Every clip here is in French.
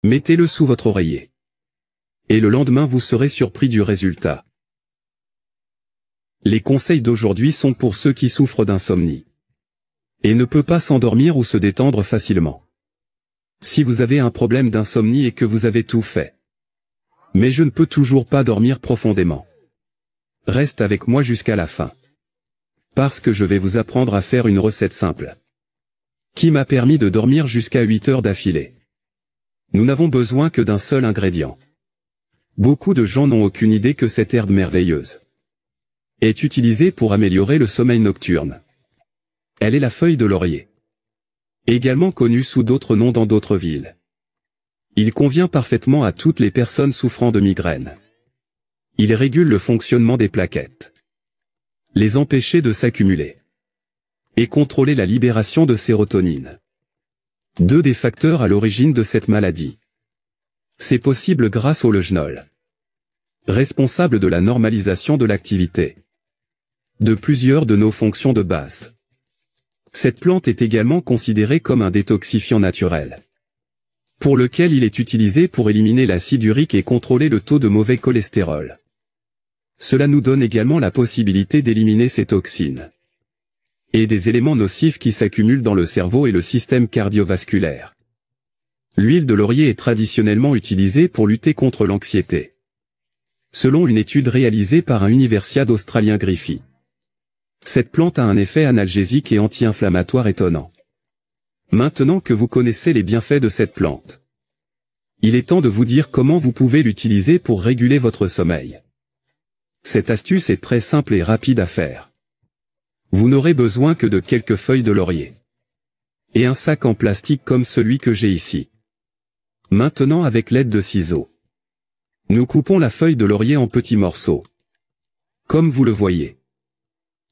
Mettez-le sous votre oreiller. Et le lendemain vous serez surpris du résultat. Les conseils d'aujourd'hui sont pour ceux qui souffrent d'insomnie et ne peuvent pas s'endormir ou se détendre facilement. Si vous avez un problème d'insomnie et que vous avez tout fait, mais je ne peux toujours pas dormir profondément, reste avec moi jusqu'à la fin. Parce que je vais vous apprendre à faire une recette simple, qui m'a permis de dormir jusqu'à 8 heures d'affilée. Nous n'avons besoin que d'un seul ingrédient. Beaucoup de gens n'ont aucune idée que cette herbe merveilleuse est utilisée pour améliorer le sommeil nocturne. Elle est la feuille de laurier, également connue sous d'autres noms dans d'autres villes. Il convient parfaitement à toutes les personnes souffrant de migraines. Il régule le fonctionnement des plaquettes, les empêcher de s'accumuler, et contrôler la libération de sérotonine. Deux des facteurs à l'origine de cette maladie. C'est possible grâce au leugenol, responsable de la normalisation de l'activité de plusieurs de nos fonctions de base. Cette plante est également considérée comme un détoxifiant naturel, pour lequel il est utilisé pour éliminer l'acide urique et contrôler le taux de mauvais cholestérol. Cela nous donne également la possibilité d'éliminer ces toxines et des éléments nocifs qui s'accumulent dans le cerveau et le système cardiovasculaire. L'huile de laurier est traditionnellement utilisée pour lutter contre l'anxiété, selon une étude réalisée par un universiade australien Griffith. Cette plante a un effet analgésique et anti-inflammatoire étonnant. Maintenant que vous connaissez les bienfaits de cette plante, il est temps de vous dire comment vous pouvez l'utiliser pour réguler votre sommeil. Cette astuce est très simple et rapide à faire. Vous n'aurez besoin que de quelques feuilles de laurier et un sac en plastique comme celui que j'ai ici. Maintenant, avec l'aide de ciseaux, nous coupons la feuille de laurier en petits morceaux, comme vous le voyez.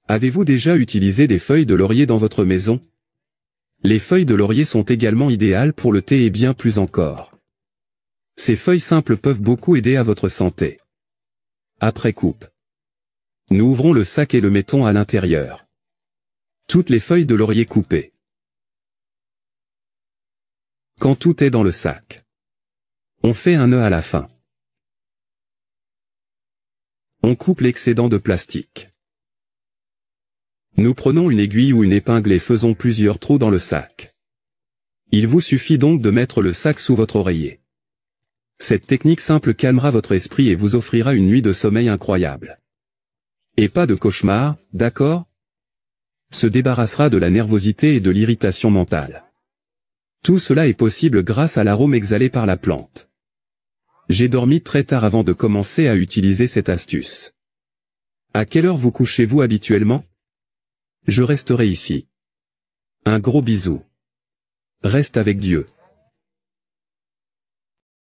Avez-vous déjà utilisé des feuilles de laurier dans votre maison? Les feuilles de laurier sont également idéales pour le thé et bien plus encore. Ces feuilles simples peuvent beaucoup aider à votre santé. Après coupe, nous ouvrons le sac et le mettons à l'intérieur. Toutes les feuilles de laurier coupées. Quand tout est dans le sac, on fait un nœud à la fin. On coupe l'excédent de plastique. Nous prenons une aiguille ou une épingle et faisons plusieurs trous dans le sac. Il vous suffit donc de mettre le sac sous votre oreiller. Cette technique simple calmera votre esprit et vous offrira une nuit de sommeil incroyable. Et pas de cauchemar, d'accord? Se débarrassera de la nervosité et de l'irritation mentale. Tout cela est possible grâce à l'arôme exhalé par la plante. J'ai dormi très tard avant de commencer à utiliser cette astuce. À quelle heure vous couchez-vous habituellement? Je resterai ici. Un gros bisou. Reste avec Dieu.